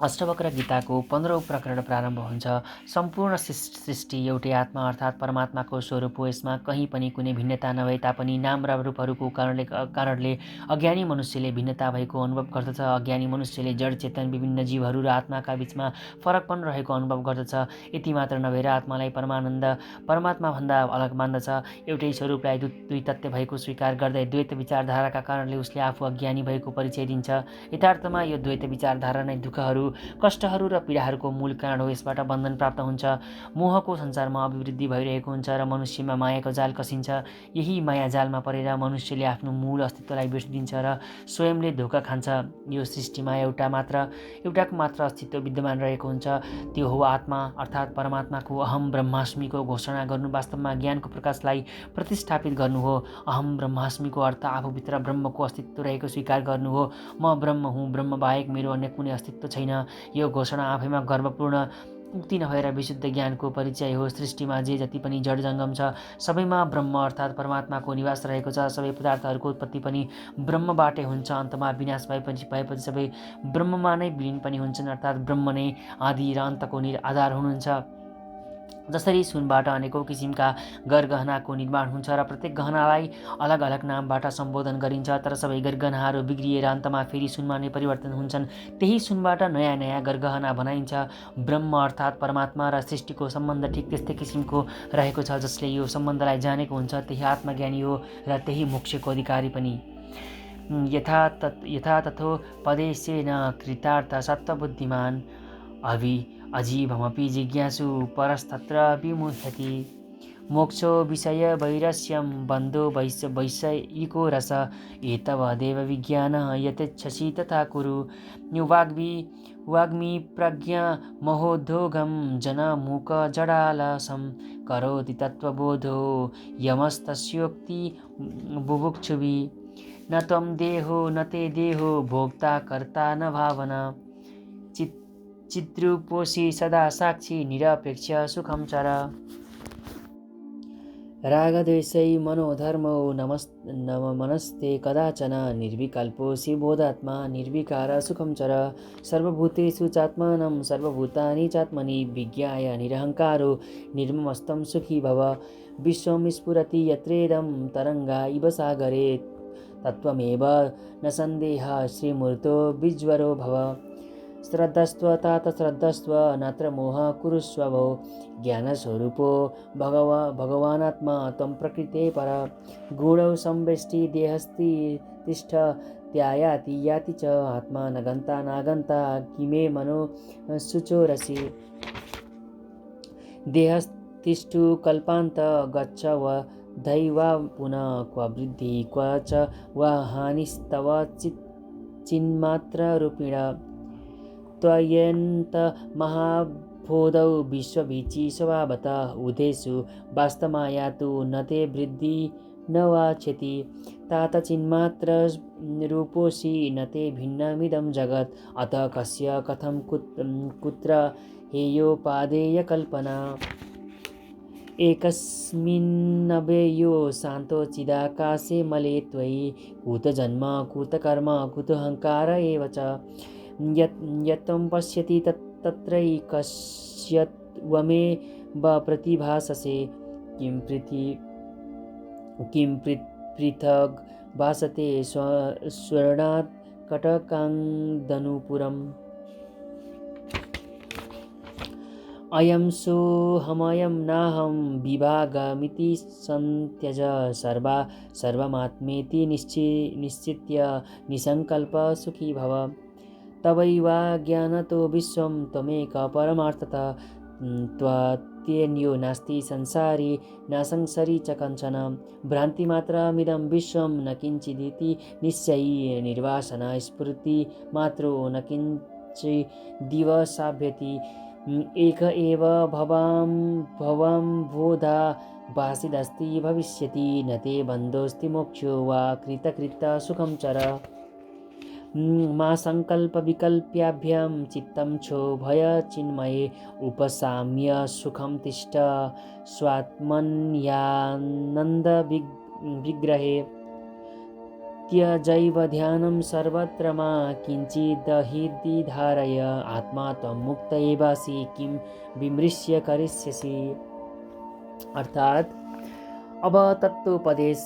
अष्टवक्र गीताको 15औं प्रकरण प्रारम्भ हुन्छ। सम्पूर्ण सृष्टि एउटै आत्मा अर्थात् परमात्माको स्वरूप हो। यसमा कहीँ पनि कुनै भिन्नता नभए तापनि नाम र रूपहरूको कारणले अज्ञानी मनुष्यले भिन्नता भएको अनुभव गर्दछ। अज्ञानी मनुष्यले जड चेतन विभिन्न जीवहरू र आत्माका बीचमा फरक पनि रहेको अनुभव गर्दछ। यति मात्र नभएर आत्मालाई परमात्माभन्दा अलग मान्दछ। एउटै स्वरूपलाई दुई तत्त्व भएको स्वीकार गर्दै द्वैत विचारधाराका कारणले उसले आफू अज्ञानी भएको परिचय दिन्छ। यथार्थमा यो द्वैत विचारधारा नै दुःखहरू, कष्टहरू र पीडाहरूको मूल कारण हो। यसबाट बन्धन प्राप्त हुन्छ, मोहको संसारमा अभिवृद्धि भइरहेको हुन्छ र मनुष्यमा मायाको जाल कसिन्छ। यही माया जालमा परेर मनुष्यले आफ्नो मूल अस्तित्वलाई बिर्सिदिन्छ र स्वयंले धोका खान्छ। यो सृष्टिमा एउटाको मात्र अस्तित्व विद्यमान रहेको हुन्छ, त्यो हो आत्मा अर्थात् परमात्माको। अहम ब्रह्मास्मिको घोषणा गर्नु वास्तवमा ज्ञानको प्रकाशलाई प्रतिस्थापित गर्नु हो। अहम ब्रह्मास्मिको अर्थ आफूभित्र ब्रह्मको अस्तित्व रहेको स्वीकार गर्नु हो। म ब्रह्म हुँ, ब्रह्म बाहेक मेरो अन्य कुनै अस्तित्व छैन। यो घोषणा आफैमा गर्वपूर्ण उक्ति नभएर विशुद्ध ज्ञानको परिचय हो। सृष्टिमा जे जति पनि जड जङ्गम छ, सबैमा ब्रह्म अर्थात् परमात्माको निवास रहेको छ। सबै पदार्थहरूको उत्पत्ति पनि ब्रह्मबाटै हुन्छ। अन्तमा विनाश भएपछि सबै ब्रह्ममा नै विलिन पनि हुन्छन्, अर्थात् ब्रह्म नै आदि र अन्तको आधार हुनुहुन्छ। जसरी सुनबाट अनेकौं किसिमका गरगहनाको निर्माण हुन्छ र प्रत्येक गहनालाई अलग अलग नामबाट सम्बोधन गरिन्छ, तर सबै गरगहनाहरू बिग्रिएर अन्तमा फेरि सुनमा नै परिवर्तन हुन्छन्। त्यही सुनबाट नयाँ नयाँ गरगहना बनाइन्छ। ब्रह्म अर्थात् परमात्मा र सृष्टिको सम्बन्ध ठिक त्यस्तै किसिमको रहेको छ। जसले यो सम्बन्धलाई जानेको हुन्छ त्यही आत्मज्ञानी हो र त्यही मोक्षको अधिकारी पनि। यथा तथोपदेशेन कृतार्थ सत्त्वबुद्धिमान् अजीवमपि जिज्ञासु परस्तत्र विमुह्यति। मोक्षो विषय वैरस्यं बन्धो वैषयिको रस एतवदेव विज्ञान यथेच्छसि तथा कुरु। वाग्मी प्रज्ञा महोद्योगं जनमूक जडालसं करोति तत्त्वबोधो यमस्तस्योक्ति बुभुक्षुभिः। न त्वं देहो न ते देहो भोक्ता कर्ता न भावना। चिद्रूपोऽसि सदा साक्षी निरपेक्ष सुखं चर। रागद्वेषै मनोधर्मौ नमस्ते कदाचन निर्विकल्पोऽसि बोधात्मा निर्विकार सुखं चर। सर्वभूतेषु चात्मानं सर्वभूतानि चात्मनि विज्ञाय निरहङ्कारो निर्ममस्तं सुखी भव। विश्वं स्फुरति यत्रेदं तरङ्गा इव सागरे तत्त्वमेव न सन्देहः श्रीमूर्तो विज्वरो भव। श्रद्धस्त्व तात श्रद्धस्त्व नात्र मोहः कुरुष्व भो। ज्ञानस्वरूपो भगवानात्मा त्वं प्रकृते पर। गुणौ संवेष्टि देहस्ति तिष्ठ त्यायाति याति च आत्मा न गन्ता नागन्ता किमे मनो शुचोरसि। देहस्तिष्ठु कल्पान्त गच्छ व दैवा पुनः क्व वृद्धि क्व च व हानिस्तव चिन्मात्र रूपिण। त्वय्यन्त महाबोधौ विश्ववीचि स्वभावत उदेषु वास्तमाया तु न ते वृद्धि न वा क्षति। तात चिन्मात्र रूपोऽसि न ते भिन्नमिदं जगत् अतः कस्य कथं कुत्र हेयोपादेय कल्पना। एकस्मिन्नव्ययो शान्तो चिदाकाशे मले त्वयि कुतजन्म कुतकर्म कुतोऽहङ्कार एव च। यत्त्वं पश्यति तत्रैकस्यत्वमेव प्रतिभाससे। किं पृथग् भासते स्वर्णात् कटकाङ्गदनुपुरम्। अयं सोऽहमयं नाहं विभागमिति सन्त्यज सर्वमात्मेति निश्चित्य निसङ्कल्प सुखी भव। तवैवाज्ञानतो विश्वं त्वमेक परमार्थतः। त्वन्यो नास्ति संसारी न संसारी च कञ्चन। भ्रान्तिमात्रमिदं विश्वं न किञ्चिदिति निश्चयी निर्वासन स्फुर्तिमात्रो न किञ्चिदिव साभ्यति। एक एव भवाम्भोधा भासिदस्ति भविष्यति न ते बन्धोऽस्ति मोक्षो वा कृतकृत सुखं चर। मा संकल्प विकल्प्याभ्यां चित्तं क्षोभय चिन्मये उपशाम्य सुखं तिष्ठ स्वात्मन्यानन्द विग्रहे। त्यजैव ध्यानं सर्वत्र मा किञ्चिदहिर्दि धारय आत्मा त्वं मुक्त एवासि किं विमृश्य करिष्यसि। अर्थात् अब तत्त्वोपदेश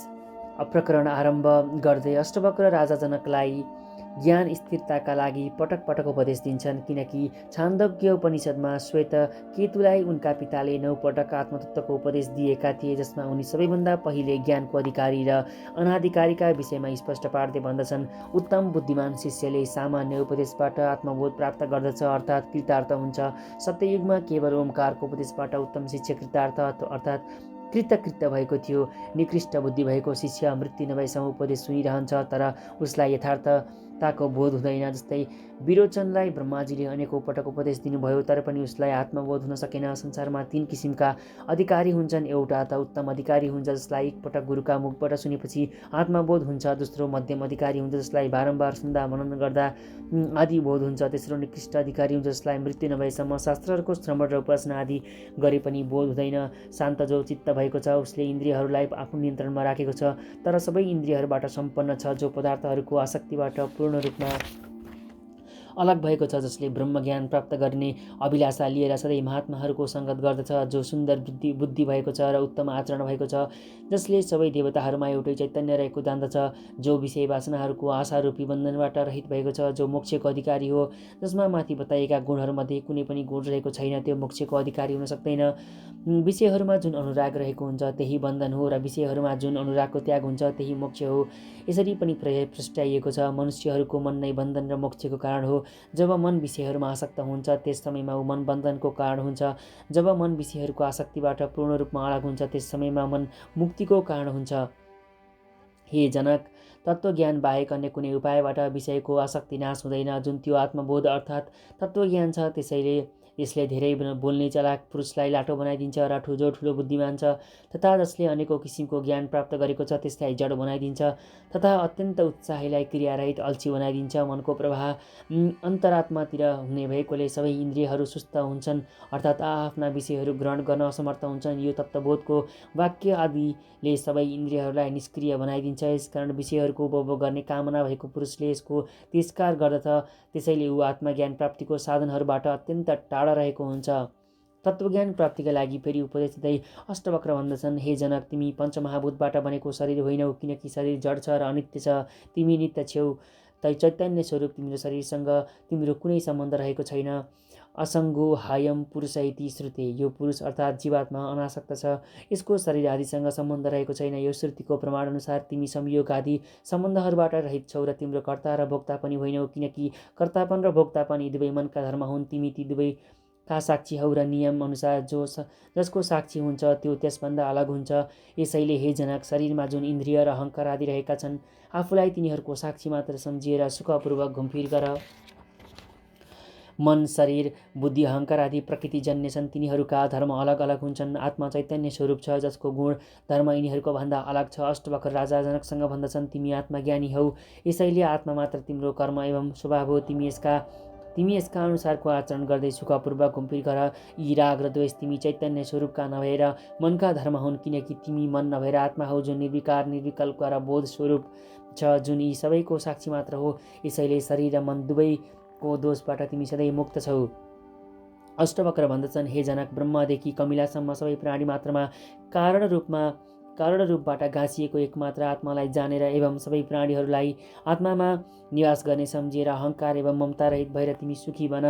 प्रकरण आरम्भ गर्दै अष्टवक्र राजा जनकलाई ज्ञान स्थिरताका लागि पटक पटक उपदेश दिन्छन्, किनकि छान्दोग्य उपनिषदमा श्वेत केतुलाई उनका पिताले 9 पटक आत्मतत्त्वको उपदेश दिएका थिए, जसमा उनी सबैभन्दा पहिले ज्ञानको अधिकारी र अनाधिकारीका विषयमा स्पष्ट पार्दै भन्दछन्। उत्तम बुद्धिमान शिष्यले सामान्य उपदेशबाट आत्मबोध प्राप्त गर्दछ, अर्थात् कृतार्थ हुन्छ। सत्ययुगमा केवल ओमकारको उपदेशबाट उत्तम शिष्य कृतार्थ अर्थात् कृतकृत्य भएको थियो। निकृष्ट बुद्धि भएको शिष्य मृत्यु नभएसम्म उपदेश सुनिरहन्छ, तर उसलाई यथार्थताको बोध हुँदैन। जस्तै विरोचनलाई ब्रह्माजीले अनेकौं पटक उपदेश दिनुभयो, तर पनि उसलाई आत्मबोध हुन सकेन। संसारमा 3 किसिमका अधिकारी हुन्छन्। एउटा त उत्तम अधिकारी हुन्छ, जसलाई एकपटक गुरुका मुखबाट सुनेपछि आत्मबोध हुन्छ। दोस्रो मध्यम अधिकारी हुन्छ, जसलाई बारम्बार सुन्दा मनन गर्दा आदि बोध हुन्छ। तेस्रो निकृष्ट अधिकारी हुन्छ, जसलाई मृत्यु नभएसम्म शास्त्रहरूको श्रवण र उपासना आदि गरे पनि बोध हुँदैन। शान्त जो चित्त भएको छ, उसले इन्द्रियहरूलाई आफ्नो नियन्त्रणमा राखेको छ, तर सबै इन्द्रियहरूबाट सम्पन्न छ। जो पदार्थहरूको आसक्तिबाट पूर्ण रूपमा अलग भएको छ, जसले ब्रह्मज्ञान प्राप्त गर्ने अभिलाषा लिएर सधैँ महात्माहरूको सङ्गत गर्दछ। जो सुन्दर बुद्धि भएको छ र उत्तम आचरण भएको छ, जसले सबै देवताहरूमा एउटै चैतन्य रहेको जान्दछ। जो विषय वासनाहरूको आशारूपी बन्धनबाट रहित भएको छ। जो मोक्षको अधिकारी हो, जसमा माथि बताइएका गुणहरूमध्ये कुनै पनि गुण रहेको छैन, त्यो मोक्षको अधिकारी हुन सक्दैन। विषयहरूमा जुन अनुराग रहेको हुन्छ त्यही बन्धन हो, र विषयहरूमा जुन अनुरागको त्याग हुन्छ त्यही मोक्ष हो। यसरी पनि प्रस्ट्याइएको छ, मनुष्यहरूको मन नै बन्धन र मोक्षको कारण हो। जब मन विषयहरूमा आसक्त हुन्छ, त्यस समयमा ऊ मन बन्धनको कारण हुन्छ। जब मन विषयहरूको आसक्तिबाट पूर्ण रूपमा अलग हुन्छ, त्यस समयमा मन मुक्तिको कारण हुन्छ। हे जनक, तत्त्वज्ञान बाहेक अन्य कुनै उपायबाट विषयको आसक्ति नाश हुँदैन। जुन त्यो आत्मबोध अर्थात् तत्त्वज्ञान छ, यसले धेरै बोल्ने चलाक पुरुषलाई लाटो बनाइदिन्छ र जो ठुलो बुद्धिमान छ तथा जसले अनेकौं किसिमको ज्ञान प्राप्त गरेको छ, त्यसलाई जड बनाइदिन्छ तथा अत्यन्त उत्साहीलाई क्रियारहित अल्छी बनाइदिन्छ। मनको प्रवाह अन्तरात्मातिर हुने भएकोले सबै इन्द्रियहरू सुस्त हुन्छन्, अर्थात् आफ्ना विषयहरू ग्रहण गर्न असमर्थ हुन्छन्। यो तत्त्वबोधको वाक्य आदिले सबै इन्द्रियहरूलाई निष्क्रिय बनाइदिन्छ। यसकारण विषयहरूको उपभोग गर्ने कामना भएको पुरुषले यसको तिरस्कार गर्दछ। त्यसैले ऊ आत्मज्ञान प्राप्तिको साधनहरूबाट अत्यन्त टाढा रहेको हुन्छ। तत्त्वज्ञान प्राप्तिका लागि फेरि उपदेश दिँदै अष्टवक्र भन्दछन्, हे जनक, तिमी पञ्चमहाभूतबाट बनेको शरीर होइनौ, किनकि शरीर जड छ र अनित्य छ। तिमी नित्य छेउ, चैतन्य स्वरूप तिम्रो शरीरसँग तिम्रो कुनै सम्बन्ध रहेको छैन। असङ्गो हायम पुरुष इति श्रुते। यो पुरुष अर्थात् जीवात्मा अनासक्त छ, यसको शरीर आदिसँग सम्बन्ध रहेको छैन। यो श्रुतिको प्रमाण अनुसार तिमी संयोग आदि सम्बन्धहरूबाट रहित छौ र तिम्रो कर्ता र भोक्ता पनि होइनौ, किनकि कर्तापन र भोक्तापन यी दुवै मनका धर्म हुन्। तिमी ती दुवैका साक्षी हौ र नियम अनुसार जसको साक्षी हुन्छ त्यो त्यसभन्दा अलग हुन्छ। यसैले हे जनक, शरीरमा जुन इन्द्रिय र अहङ्कार आदि रहेका छन्, आफूलाई तिनीहरूको साक्षी मात्र सम्झिएर सुखपूर्वक घुमफिर गर। मन, शरीर, बुद्धि, अहङ्कार आदि प्रकृतिजन्य छन्। तिनीहरूका धर्म अलग अलग हुन्छन्। आत्मा चैतन्य स्वरूप छ, जसको गुण धर्म यिनीहरूको भन्दा अलग छ। अष्टवक्र राजा जनकसँग भन्दछन्, तिमी आत्मज्ञानी हौ, यसैले आत्मा मात्र तिम्रो कर्म एवं स्वभाव हो। तिमी यसका अनुसारको आचरण गर्दै सुखपूर्वक घुमफिर गर। यी राग र द्वेष तिमी चैतन्य स्वरूपका नभएर मनका धर्म हुन्, किनकि तिमी मन नभएर आत्मा हौ, जो निर्विकार, निर्विकल्प र बोध स्वरूप छ, जुन यी सबैको साक्षी मात्र हो। यसैले शरीर र मन दुवैको दोषबाट तिमी सधैँ मुक्त छौ। अष्टवक्र भन्दछन्, हे जनक, ब्रह्मदेखि कमिलासम्म सबै प्राणी मात्रमा कारण रूपबाट गाँसिएको एकमात्र आत्मालाई जानेर एवं सबै प्राणीहरूलाई आत्मामा निवास गर्ने सम्झिएर अहङ्कार एवं ममता रहित भएर तिमी सुखी बन।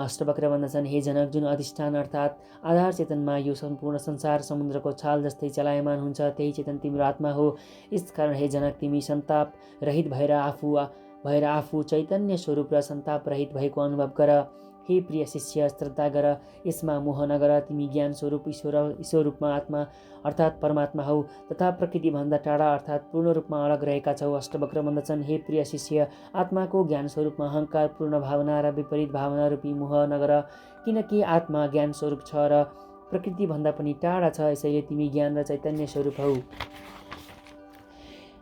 अष्टवक्र भन्दछन्, हे जनक, जुन अधिष्ठान अर्थात् आधार चेतनमा यो सम्पूर्ण संसार समुद्रको छाल जस्तै चलायमान हुन्छ, त्यही चेतन तिम्रो आत्मा हो। यसकारण हे जनक, तिमी सन्ताप रहित भएर आफू चैतन्य स्वरूप र सन्ताप रहित भएको अनुभव गर। हे प्रिय शिष्य, श्रद्धा गर, यसमा मोह नगर। तिमी ज्ञान स्वरूप ईश्वर रूपमा आत्मा अर्थात् परमात्मा हौ तथा प्रकृतिभन्दा टाढा अर्थात् पूर्ण रूपमा अलग रहेका छौ। अष्टवक्र भन्दछन्, हे प्रिय शिष्य, आत्माको ज्ञान स्वरूपमा अहङ्कार, पूर्ण भावना र विपरीत भावना रूपी मोह नगर, किनकि आत्मा ज्ञान स्वरूप छ र प्रकृतिभन्दा पनि टाढा छ। यसैले तिमी ज्ञान र चैतन्य स्वरूप हौ।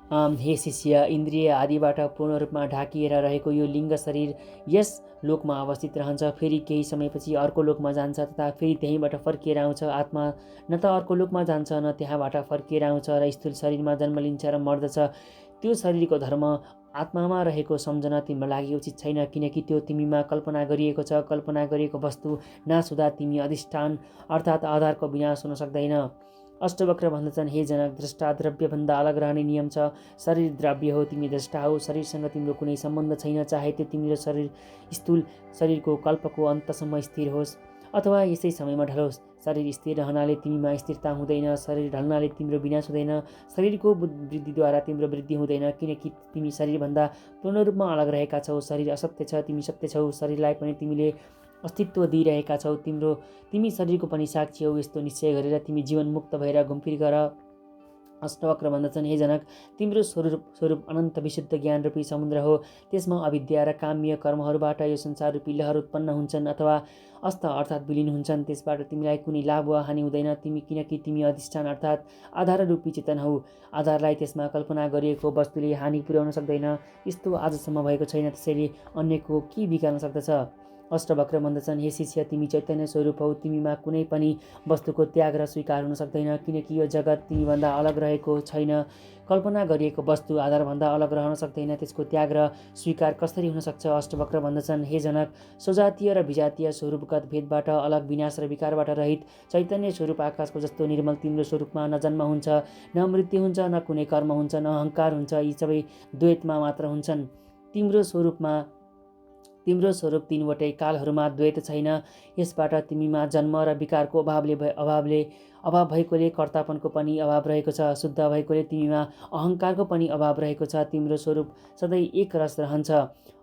हे शिष्य, इन्द्रिय आदिबाट पूर्ण रूपमा ढाकिएर रहेको यो लिङ्ग शरीर यस लोकमा अवस्थित रहन्छ, फेरि केही समयपछि अर्को लोकमा जान्छ तथा फेरि त्यहीँबाट फर्किएर आउँछ। आत्मा न त अर्को लोकमा जान्छ न त्यहाँबाट फर्किएर आउँछ र स्थूल शरीरमा जन्म लिन्छ र मर्दछ। त्यो शरीरको धर्म आत्मामा रहेको सम्झना तिम्रो लागि उचित छैन, किनकि त्यो तिमीमा कल्पना गरिएको छ। कल्पना गरिएको वस्तु नाश हुँदा तिमी अधिष्ठान अर्थात् आधारको विनाश हुन सक्दैन। अष्टवक्र भन्दछन्, हे जनक, द्रष्टा द्रव्यभन्दा अलग रहने नियम छ। शरीर द्रव्य हो, तिमी द्रष्टा हो। शरीरसँग तिम्रो कुनै सम्बन्ध छैन, चाहे त्यो तिम्रो शरीर स्थूल शरीरको कल्पको अन्तसम्म स्थिर होस् अथवा यसै समयमा ढलोस्। शरीर स्थिर रहनाले तिमीमा स्थिरता हुँदैन, शरीर ढल्नाले तिम्रो विनाश हुँदैन। शरीरको वृद्धिद्वारा तिम्रो वृद्धि हुँदैन, किनकि तिमी शरीरभन्दा पूर्ण रूपमा अलग रहेका छौ। शरीर असत्य छ, तिमी सत्य छौ। शरीरलाई पनि तिमीले अस्तित्व दिइरहेका छौ, तिमी शरीरको पनि साक्षी हौ। यस्तो निश्चय गरेर तिमी जीवन मुक्त भएर घुमफिर गर। अष्टवक्र भन्दछन्, हे जनक, तिम्रो स्वरूप अनन्त विशुद्ध ज्ञान रूपी समुद्र हो। त्यसमा अविद्या र काम्य कर्महरूबाट यो संसार रूपी लहर उत्पन्न हुन्छन् अथवा अस्त अर्थात् विलीन हुन्छन्। त्यसबाट तिमीलाई कुनै लाभ वा हानि हुँदैन, किनकि तिमी अधिष्ठान अर्थात् आधार रूपी चेतन हौ। आधारलाई त्यसमा कल्पना गरिएको वस्तुले हानि पुर्याउन सक्दैन। यस्तो आजसम्म भएको छैन, त्यसैले अन्यको के बिगार्न सक्दछ। अष्टवक्र भन्दछन्, हे शिष्य, तिमी चैतन्य स्वरूप हौ। तिमीमा कुनै पनि वस्तुको त्याग र स्वीकार हुन सक्दैन, किनकि यो जगत तिमीभन्दा अलग रहेको छैन। कल्पना गरिएको वस्तु आधारभन्दा अलग रहन सक्दैन, त्यसको त्याग र स्वीकार कसरी हुन सक्छ। अष्टवक्र भन्दछन्, हे जनक, स्वजातीय र विजातीय स्वरूपगत भेदबाट अलग, विनाश र विकारबाट रहित चैतन्य स्वरूप आकाशको जस्तो निर्मल तिम्रो स्वरूपमा न जन्म हुन्छ, न मृत्यु हुन्छ, न कुनै कर्म हुन्छ, न अहङ्कार हुन्छ। यी सबै द्वैतमा मात्र हुन्छन्। तिम्रो स्वरूप तीनवटै कालहरूमा द्वैत छैन। यसबाट तिमीमा जन्म र विकारको अभाव भएकोले कर्तापनको पनि अभाव रहेको छ। शुद्ध भएकोले तिमीमा अहङ्कारको पनि अभाव रहेको छ। तिम्रो स्वरूप सधैँ एक रस रहन्छ।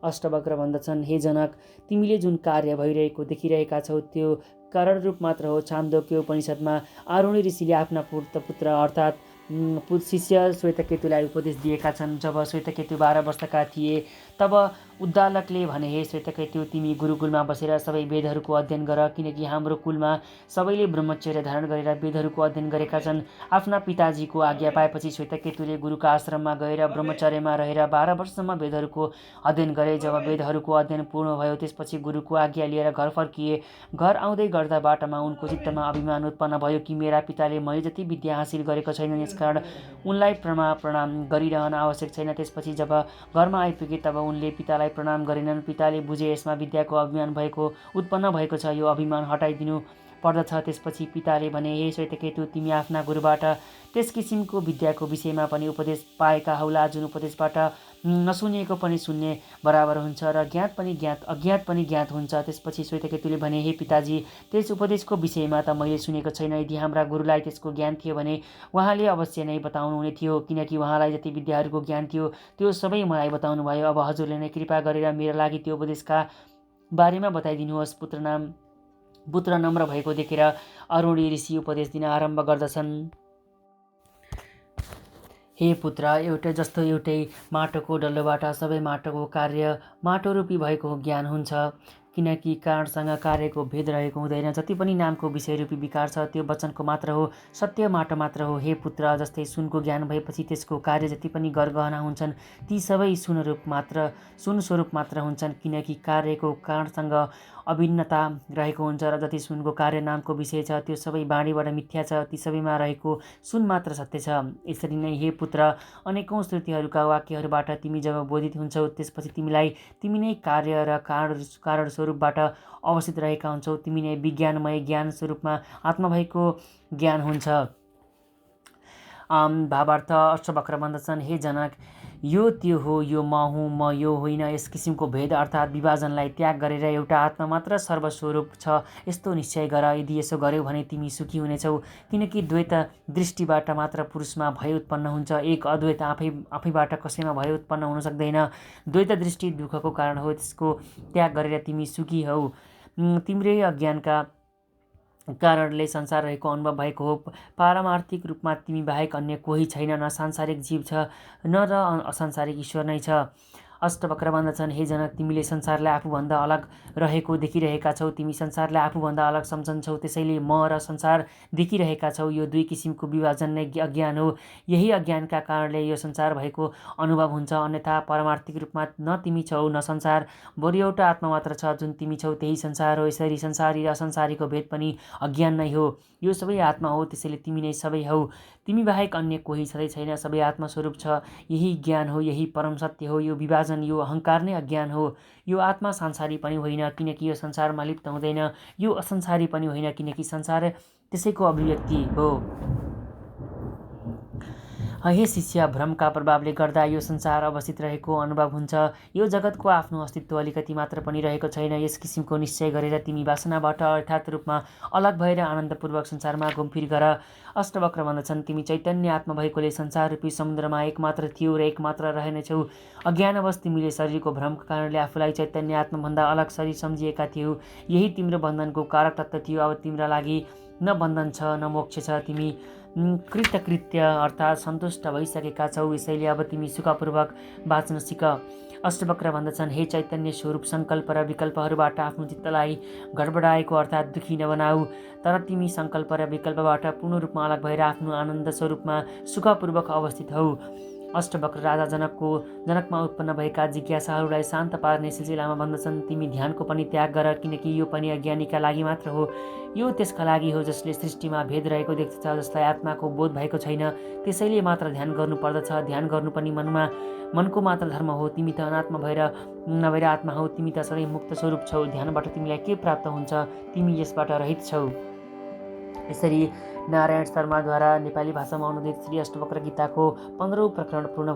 अष्टवक्र भन्दछन्, हे जनक, तिमीले जुन कार्य भइरहेको देखिरहेका छौ त्यो कारण रूप मात्र हो। छान्दोग्य उपनिषदमा आरुणी ऋषिले आफ्ना पुत्र अर्थात् शिष्य श्वेतकेतुलाई उपदेश दिएका छन्। जब श्वेतकेतु 12 वर्षका थिए तब उद्दालकले भने, हे श्वेतकेतु, तिमी गुरुकुलमा बसेर सबै वेदहरूको अध्ययन गर, किनकि हाम्रो कुलमा सबैले ब्रह्मचर्य धारण गरेर वेदहरूको अध्ययन गरेका छन्। आफ्ना पिताजीको आज्ञा पाएपछि श्वेतकेतुले गुरुका आश्रममा गएर ब्रह्मचर्यमा रहेर 12 वर्षसम्म वेदहरूको अध्ययन गरे। जब वेदहरूको अध्ययन पूर्ण भयो त्यसपछि गुरुको आज्ञा लिएर घर फर्किए। घर आउँदै गर्दा बाटोमा उनको चित्तमा अभिमान उत्पन्न भयो कि मेरा पिताले मैले जति विद्या हासिल गरेको छैनन्, यसकारण उनलाई प्रणाम गरिरहन आवश्यक छैन। त्यसपछि जब घरमा आइपुगे तब उनले पितालाई प्रणाम गरेनन्। पिताले बुझे यसमा विद्याको अभिमान उत्पन्न भएको छ, यो अभिमान हटाइदिनु पर्दछ। त्यसपछि पिताले भने, हे श्वेतकेतु, तिमी आफ्ना गुरुबाट त्यस किसिमको विद्याको विषयमा पनि उपदेश पाएका हौला जुन उपदेशबाट नसुनिएको पनि सुन्ने बराबर हुन्छ र अज्ञात पनि ज्ञात हुन्छ। त्यसपछि श्वेतकेतुले भने, हे पिताजी, त्यस उपदेशको विषयमा त मैले सुनेको छैन। यदि हाम्रा गुरुलाई त्यसको ज्ञान थियो भने उहाँले अवश्य नै बताउनु हुने थियो, किनकि उहाँलाई जति विद्याहरूको ज्ञान थियो त्यो सबै मलाई बताउनु भयो। अब हजुरले नै कृपा गरेर मेरा लागि त्यो उपदेशका बारेमा बताइदिनुहोस्। पुत्र नम्र भएको देखेर अरुणी ऋषि उपदेश दिन आरम्भ गर्दछन्। हे पुत्र, एउटै माटोको डल्लोबाट सबै माटोको कार्य माटो रूपी भएको ज्ञान हुन्छ, किनकि कारणसँग कार्यको भेद रहेको हुँदैन। जति पनि नामको विषय रूपी विकार छ त्यो वचनको मात्र हो, सत्य माटो मात्र हो। हे पुत्र, जस्तै सुनको ज्ञान भएपछि त्यसको कार्य जति पनि गरगहना हुन्छन् ती सबै सुन स्वरूप मात्र हुन्छन्, किनकि कार्यको कारणसँग अभिन्नता रहेको हुन्छ। र जति सुनको कार्य नामको विषय छ त्यो सबै बाणीबाट मिथ्या छ, ती सबैमा रहेको सुन मात्र सत्य छ। यसरी नै हे पुत्र, अनेकौं श्रुतिहरूका वाक्यहरूबाट तिमी जब बोधित हुन्छौ त्यसपछि तिमी नै कार्य र कारण स्वरूपबाट अवस्थित रहेका हुन्छौ। तिमी नै विज्ञानमय ज्ञान स्वरूपमा आत्मा भएको ज्ञान हुन्छ। भावार्थ अष्टवक्र भन्दछन्, हे जनक, यो त्यो हो, यो म हुँ, म यो होइन, यस किसिमको भेद अर्थात् विभाजनलाई त्याग गरेर एउटा आत्मा मात्र सर्वस्वरूप छ यस्तो निश्चय गर। यदि यसो गर्यौ भने तिमी सुखी हुनेछौ, किनकि द्वैत दृष्टिबाट मात्र पुरुषमा भय उत्पन्न हुन्छ। एक अद्वैत आफैबाट कसैमा भय उत्पन्न हुन सक्दैन। द्वैत दृष्टि दुःखको कारण हो, त्यसको त्याग गरेर तिमी सुखी हौ। तिम्रै अज्ञानका कारणले संसार रहेको अनुभव भएको हो। पारमार्थिक रूपमा तिमी बाहेक अन्य कोही छैन, न सांसारिक जीव छ न र असंसारिक ईश्वर नै छ। अष्टवक्र भन्दछन्, हे जनक, तिमीले संसारलाई आफूभन्दा अलग रहेको देखिरहेका छौ। तिमी संसारलाई आफूभन्दा अलग सम्झन्छौ, त्यसैले म र संसार देखिरहेका छौ। यो दुई किसिमको विभाजन नै अज्ञान हो। यही अज्ञानका कारणले यो संसार भएको अनुभव हुन्छ। अन्यथा परमार्थिक रूपमा न तिमी छौ न संसार, बरु एउटा आत्मा मात्र छ। जुन तिमी छौ त्यही संसार हो। यसरी संसारी र असंसारीको भेद पनि अज्ञान नै हो। यो सबै आत्मा हो, त्यसैले तिमी नै सबै हौ। तिमी बाहेक अन्य कोही छँदै छैन, सबै आत्मस्वरूप छ। यही ज्ञान हो, यही परम सत्य हो। यो विभाजन, यो अहङ्कार नै अज्ञान हो। यो आत्मा संसारी पनि होइन, किनकि यो संसारमा लिप्त हुँदैन। यो असंसारी पनि होइन, किनकि संसार त्यसैको अभिव्यक्ति हो। हे शिष्य, भ्रमका प्रभावले गर्दा यो संसार अवस्थित रहेको अनुभव हुन्छ। यो जगतको आफ्नो अस्तित्व अलिकति मात्र पनि रहेको छैन। यस किसिमको निश्चय गरेर तिमी वासनाबाट अर्थात् रूपमा अलग भएर आनन्दपूर्वक संसारमा घुमफिर गर। अष्टवक्र भन्दछन्, तिमी चैतन्य आत्मा भएकोले संसार रूपी समुद्रमा एकमात्र थियौ र एकमात्र रहनेछौ। अज्ञानवश तिमीले शरीरको भ्रमका कारणले आफूलाई चैतन्य आत्माभन्दा अलग शरीर सम्झिएका थियौ। यही तिम्रो बन्धनको कारक तत्त्व थियो। अब तिम्रा लागि न बन्धन छ न मोक्ष छ। तिमी कृतकृत्य अर्थात् सन्तुष्ट भइसकेका छौ। यसैले अब तिमी सुखपूर्वक बाँच्न सिक। अष्टवक्र भन्दछन्, हे चैतन्य स्वरूप, सङ्कल्प र विकल्पहरूबाट आफ्नो चित्तलाई गडबडाएको अर्थात् दुखी नबनाऊ। तर तिमी सङ्कल्प र विकल्पबाट पूर्ण रूपमा अलग भएर आफ्नो आनन्द स्वरूपमा सुखपूर्वक अवस्थित हौ। अष्टवक्र राजा जनकमा उत्पन्न भएका जिज्ञासाहरूलाई शान्त पार्ने सिलसिलामा भन्दछन्, तिमी ध्यानको पनि त्याग गर, किनकि यो पनि अज्ञानीका लागि मात्र हो। यो त्यसका लागि हो जसले सृष्टिमा भेद रहेको देख्दछ, जसलाई आत्माको बोध भएको छैन। त्यसैले मात्र ध्यान गर्नु पर्दछ। ध्यान गर्नु पनि मनको मात्र धर्म हो। तिमी त अनात्मा नभएर आत्मा हौ। तिमी त सधैँ मुक्त स्वरूप छौ। ध्यानबाट तिमीलाई के प्राप्त हुन्छ? तिमी यसबाट रहित छौ। यसरी नारायण शर्माद्वारा नेपाली भाषामा अनुदित श्री अष्टवक्र गीताको 15औं प्रकरण पूर्ण